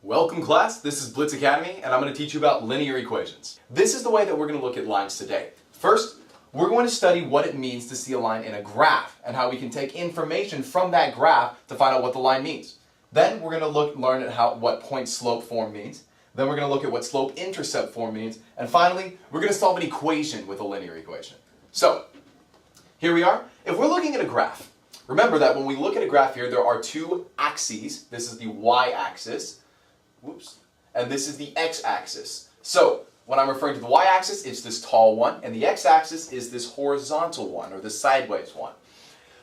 Welcome class, this is Blitz Academy and I'm going to teach you about linear equations. This is the way that we're going to look at lines today. First, we're going to study what it means to see a line in a graph and how we can take information from that graph to find out what the line means. Then we're going to learn at what point-slope form means. Then we're going to look at what slope-intercept form means. And finally, we're going to solve an equation with a linear equation. So, here we are. If we're looking at a graph, remember that when we look at a graph here, there are two axes. This is the y-axis. Whoops. And this is the x-axis. So, when I'm referring to the y-axis, it's this tall one, and the x-axis is this horizontal one, or the sideways one.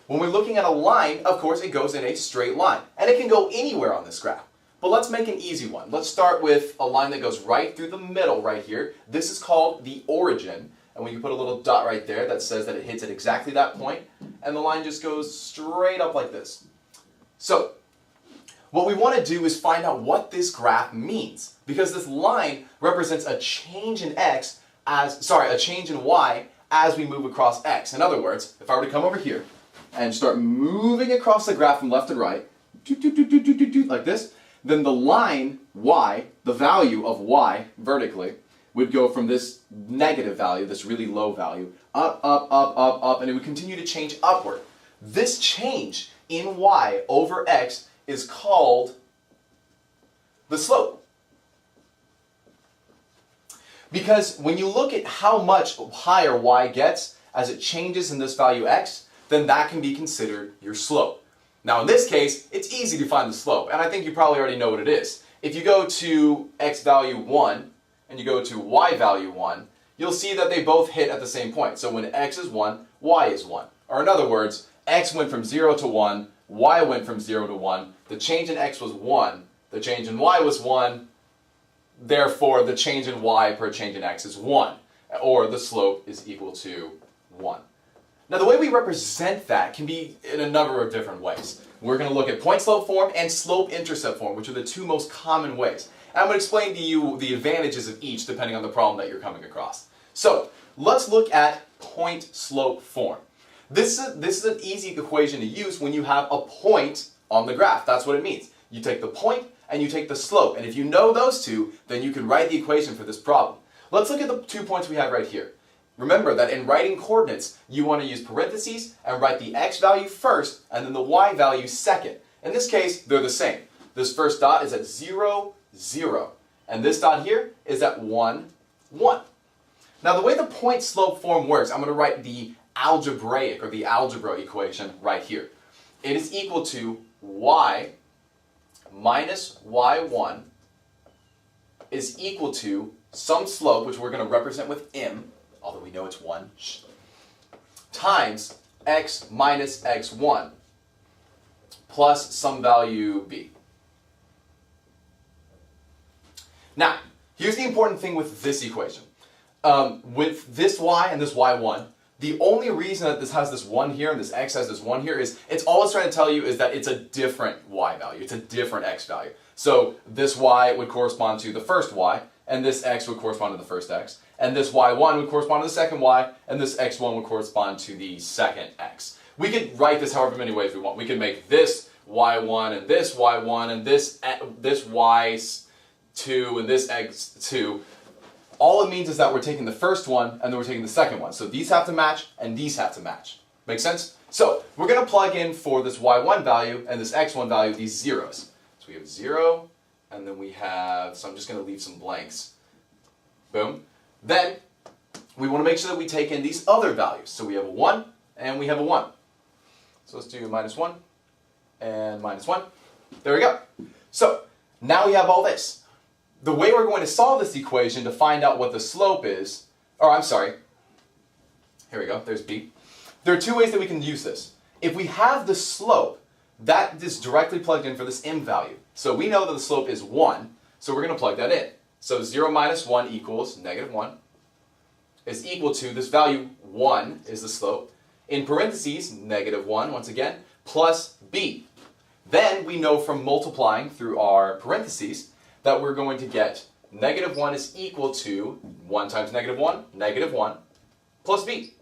When we're looking at a line, of course, it goes in a straight line, and it can go anywhere on this graph. But let's make an easy one. Let's start with a line that goes right through the middle right here. This is called the origin, and we can put a little dot right there that says that it hits at exactly that point, and the line just goes straight up like this. So, what we want to do is find out what this graph means, because this line represents a change in a change in y as we move across x. In other words, if I were to come over here and start moving across the graph from left to right, like this, then the line y, the value of y vertically, would go from this negative value, this really low value, up, up, up, up, up, and it would continue to change upward. This change in y over x is called the slope. Because when you look at how much higher y gets as it changes in this value x, then that can be considered your slope. Now in this case, it's easy to find the slope, and I think you probably already know what it is. If you go to x value 1 and you go to y value 1, you'll see that they both hit at the same point. So when x is 1, y is 1. Or in other words, x went from 0 to 1, y went from 0 to 1, the change in x was 1, the change in y was 1, therefore the change in y per change in x is 1, or the slope is equal to 1. Now the way we represent that can be in a number of different ways. We're going to look at point-slope form and slope-intercept form, which are the two most common ways. And I'm going to explain to you the advantages of each depending on the problem that you're coming across. So, let's look at point-slope form. This is an easy equation to use when you have a point on the graph. That's what it means. You take the point and you take the slope. And if you know those two, then you can write the equation for this problem. Let's look at the 2 points we have right here. Remember that in writing coordinates, you want to use parentheses and write the x value first and then the y value second. In this case, they're the same. This first dot is at 0, 0. And this dot here is at 1, 1. Now the way the point-slope form works, I'm going to write the algebraic or the algebra equation right here. It is equal to y minus y1 is equal to some slope, which we're going to represent with m, although we know it's 1, times x minus x1 plus some value b. Now, here's the important thing with this equation. With this y and this y1, the only reason that this has this 1 here and this x has this 1 here is it's all it's trying to tell you is that it's a different y value. It's a different x value. So this y would correspond to the first y, and this x would correspond to the first x, and this y1 would correspond to the second y, and this x1 would correspond to the second x. We could write this however many ways we want. We could make this y1 and this y1 and this y2 and this x2. All it means is that we're taking the first one and then we're taking the second one. So these have to match and these have to match. Make sense? So we're going to plug in for this y1 value and this x1 value these zeros. So we have 0 and then we have, so I'm just going to leave some blanks. Boom. Then we want to make sure that we take in these other values. So we have a 1 and we have a 1. So let's do minus 1 and minus 1. There we go. So now we have all this. The way we're going to solve this equation to find out what the slope is, here we go, there's b. There are two ways that we can use this. If we have the slope, that is directly plugged in for this m value. So we know that the slope is 1, so we're going to plug that in. So 0 minus 1 equals negative 1 is equal to this value 1 is the slope. In parentheses, negative 1 once again, plus b. Then we know from multiplying through our parentheses that we're going to get negative 1 is equal to 1 times negative 1, plus b.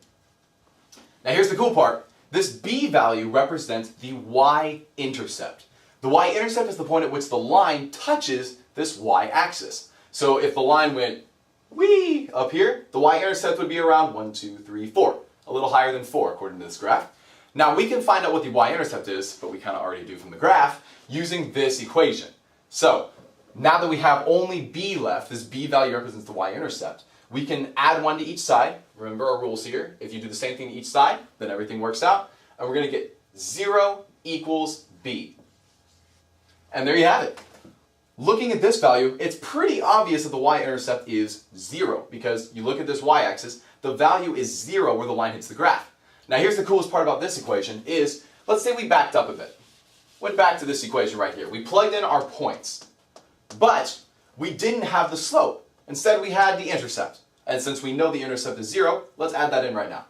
Now here's the cool part. This b value represents the y-intercept. The y-intercept is the point at which the line touches this y-axis. So if the line went wee up here, the y-intercept would be around 1, 2, 3, 4. A little higher than 4 according to this graph. Now we can find out what the y-intercept is, but we kind of already do from the graph, using this equation. So now that we have only b left, this b value represents the y-intercept, we can add 1 to each side. Remember our rules here. If you do the same thing to each side, then everything works out. And we're going to get 0 equals b. And there you have it. Looking at this value, it's pretty obvious that the y-intercept is 0, because you look at this y-axis, the value is 0 where the line hits the graph. Now here's the coolest part about this equation is, let's say we backed up a bit. Went back to this equation right here. We plugged in our points, but we didn't have the slope. Instead we had the intercept. And since we know the intercept is 0, let's add that in right now.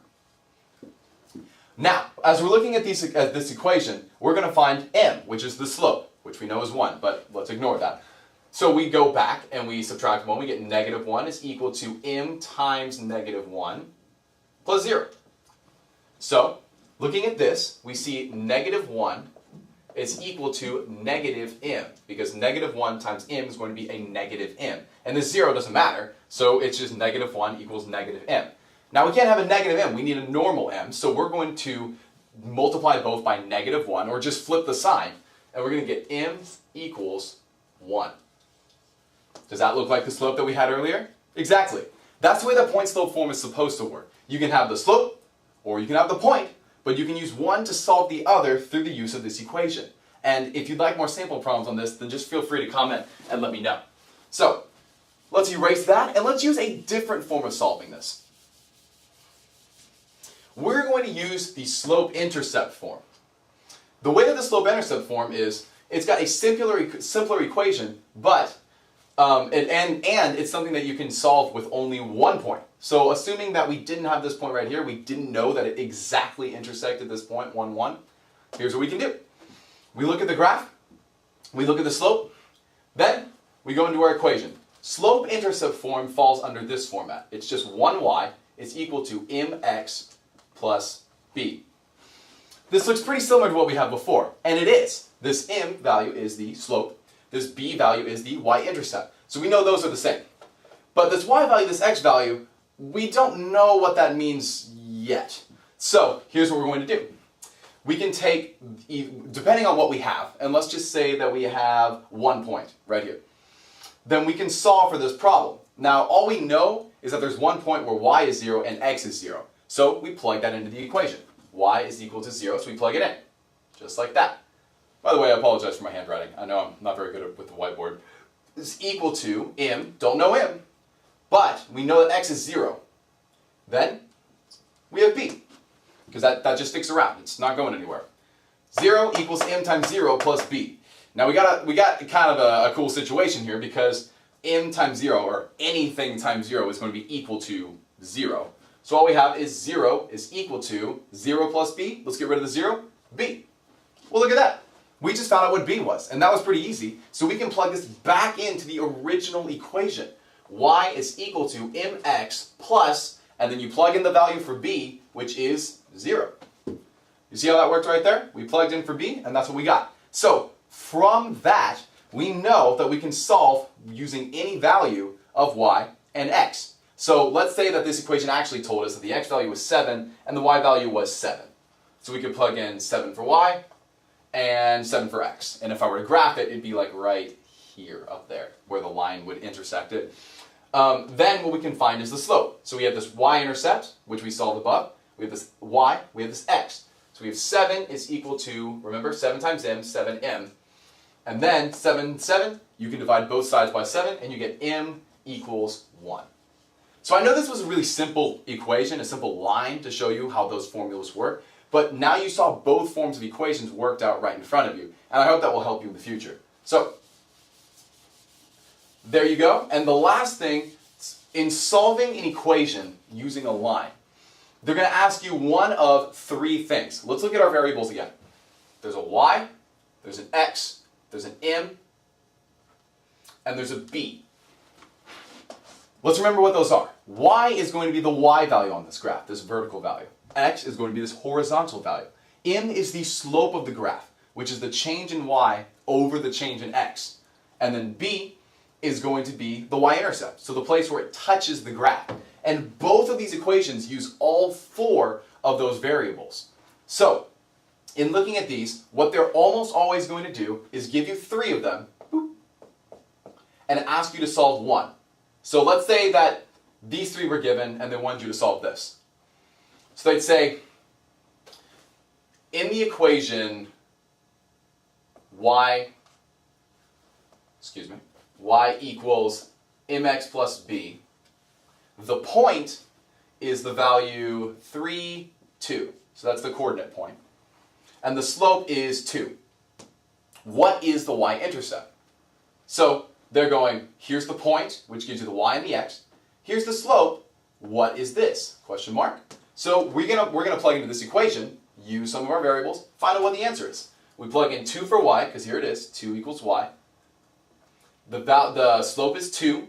Now, as we're looking at this equation, we're going to find m, which is the slope, which we know is 1, but let's ignore that. So we go back and we subtract 1, we get negative 1 is equal to m times negative 1 plus 0. So, looking at this, we see negative 1 is equal to negative m, because negative 1 times m is going to be a negative m. And this 0 doesn't matter, so it's just negative 1 equals negative m. Now we can't have a negative m, we need a normal m, so we're going to multiply both by negative 1, or just flip the sign, and we're going to get m equals 1. Does that look like the slope that we had earlier? Exactly. That's the way the point slope form is supposed to work. You can have the slope, or you can have the point, but you can use one to solve the other through the use of this equation. And if you'd like more sample problems on this, then just feel free to comment and let me know. So, let's erase that, and let's use a different form of solving this. We're going to use the slope-intercept form. The way that the slope-intercept form is, it's got a simpler equation, but and it's something that you can solve with only one point. So assuming that we didn't have this point right here, we didn't know that it exactly intersected this point, 1, 1, here's what we can do. We look at the graph, we look at the slope, then we go into our equation. Slope-intercept form falls under this format. It's just 1y is equal to mx plus b. This looks pretty similar to what we had before, and it is. This m value is the slope, this b value is the y-intercept. So we know those are the same. But this y value, this x value, we don't know what that means yet. So here's what we're going to do. We can take, depending on what we have, and let's just say that we have 1 point right here, then we can solve for this problem. Now all we know is that there's 1 point where y is 0 and x is 0. So we plug that into the equation. Y is equal to 0, so we plug it in. Just like that. By the way, I apologize for my handwriting. I know I'm not very good with the whiteboard. It's equal to m, don't know m, but we know that x is 0. Then we have b, because that just sticks around. It's not going anywhere. 0 equals m times 0 plus b. Now we got kind of a cool situation here, because m times 0, or anything times 0, is going to be equal to 0. So all we have is 0 is equal to 0 plus b. Let's get rid of the 0. B. Well, look at that. We just found out what b was, and that was pretty easy. So we can plug this back into the original equation. Y is equal to mx plus, and then you plug in the value for b, which is 0. You see how that worked right there? We plugged in for b, and that's what we got. So from that, we know that we can solve using any value of y and x. So let's say that this equation actually told us that the x value was 7 and the y value was 7. So we could plug in 7 for y and 7 for x. And if I were to graph it, it'd be like right here, up there, where the line would intersect it. Then what we can find is the slope. So we have this y-intercept, which we solved above. We have this y, we have this x. So we have 7 is equal to, remember, 7 times m, 7m. And then 7, 7, you can divide both sides by 7, and you get m equals 1. So I know this was a really simple equation, a simple line to show you how those formulas work, but now you saw both forms of equations worked out right in front of you, and I hope that will help you in the future. So, there you go. And the last thing, in solving an equation using a line, they're going to ask you one of 3 things. Let's look at our variables again. There's a y, there's an x, there's an m, and there's a b. Let's remember what those are. Y is going to be the y value on this graph, this vertical value. X is going to be this horizontal value. M is the slope of the graph, which is the change in y over the change in x. And then b is going to be the y-intercept, so the place where it touches the graph. And both of these equations use all 4 of those variables. So, in looking at these, what they're almost always going to do is give you 3 of them and ask you to solve one. So let's say that these 3 were given and they wanted you to solve this. So they'd say, in the equation y equals mx plus b, the point is the value 3, 2. So that's the coordinate point. And the slope is 2. What is the y-intercept? So they're going, here's the point, which gives you the y and the x. Here's the slope. What is this? Question mark. So we're gonna plug into this equation, use some of our variables, find out what the answer is. We plug in 2 for y, because here it is, 2 equals y. The slope is 2.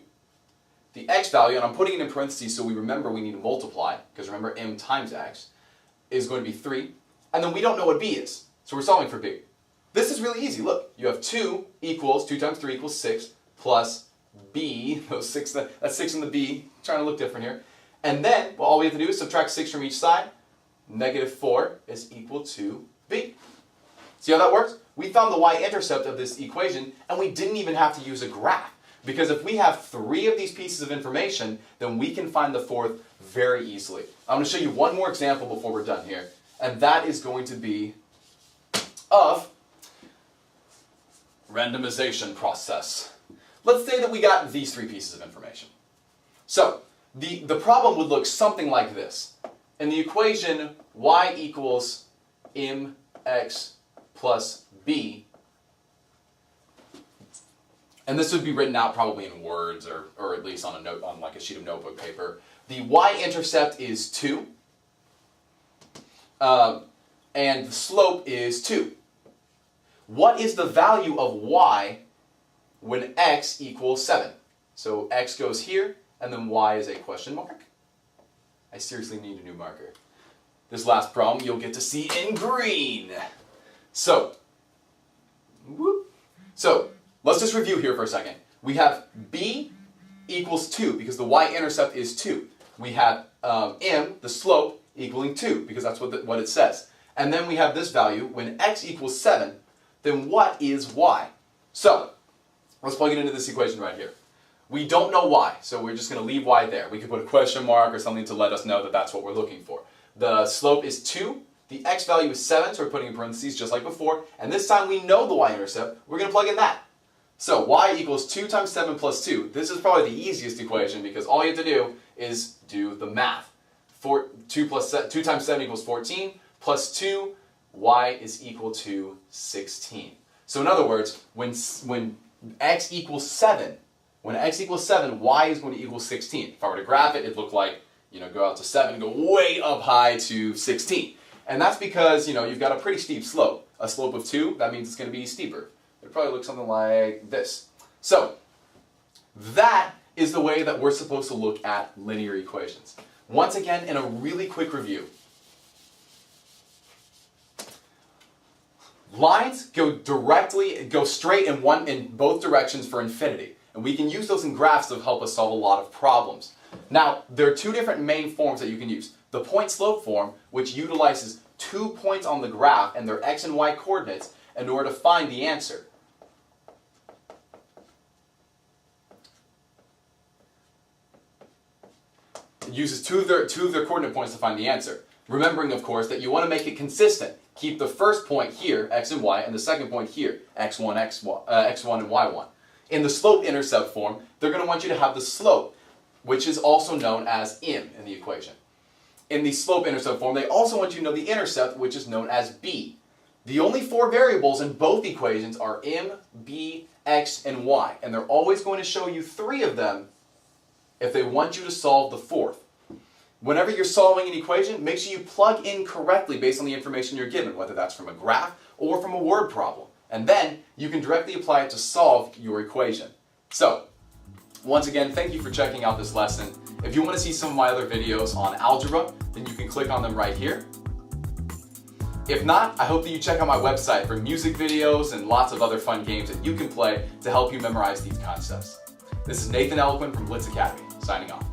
The x value, and I'm putting it in parentheses so we remember we need to multiply, because remember m times x, is going to be 3. And then we don't know what b is, so we're solving for b. This is really easy. Look, you have 2 equals, 2 times 3 equals 6, plus b, that's 6 in the b, trying to look different here. And then, well, all we have to do is subtract 6 from each side. -4 is equal to b. See how that works? We found the y-intercept of this equation, and we didn't even have to use a graph. Because if we have 3 of these pieces of information, then we can find the 4th very easily. I'm going to show you one more example before we're done here, and that is going to be of randomization process. Let's say that we got these 3 pieces of information. So, the problem would look something like this. In the equation y equals mx plus b, and this would be written out probably in words or at least on a note, on like a sheet of notebook paper. The y-intercept is 2, and the slope is 2. What is the value of y when x equals 7? So x goes here, and then y is a question mark. I seriously need a new marker. This last problem you'll get to see in green. So, let's just review here for a second. We have b equals 2 because the y-intercept is 2. We have m, the slope, equaling 2 because that's what it says. And then we have this value. When x equals 7, then what is y? So, let's plug it into this equation right here. We don't know y, so we're just going to leave y there. We could put a question mark or something to let us know that that's what we're looking for. The slope is 2. The x value is 7, so we're putting in parentheses just like before. And this time we know the y-intercept. We're going to plug in that. So y equals 2 times 7 plus 2. This is probably the easiest equation because all you have to do is do the math. 2 times 7 equals 14, plus 2, y is equal to 16. So in other words, when x equals 7, y is going to equal 16. If I were to graph it, it'd look like, go out to 7, go way up high to 16. And that's because, you've got a pretty steep slope. A slope of 2, that means it's going to be steeper. It'd probably look something like this. So, that is the way that we're supposed to look at linear equations. Once again, in a really quick review. Lines go straight in both directions for infinity. And we can use those in graphs to help us solve a lot of problems. Now, there are 2 different main forms that you can use. The point-slope form, which utilizes 2 points on the graph and their x and y coordinates in order to find the answer. It uses two of their coordinate points to find the answer. Remembering, of course, that you want to make it consistent. Keep the first point here, x and y, and the second point here, x1 and y1. In the slope-intercept form, they're going to want you to have the slope, which is also known as m in the equation. In the slope-intercept form, they also want you to know the intercept, which is known as b. The only 4 variables in both equations are m, b, x, and y, and they're always going to show you 3 of them if they want you to solve the 4th. Whenever you're solving an equation, make sure you plug in correctly based on the information you're given, whether that's from a graph or from a word problem. And then you can directly apply it to solve your equation. So, once again, thank you for checking out this lesson. If you want to see some of my other videos on algebra, then you can click on them right here. If not, I hope that you check out my website for music videos and lots of other fun games that you can play to help you memorize these concepts. This is Nathan Eloquent from Blitz Academy, signing off.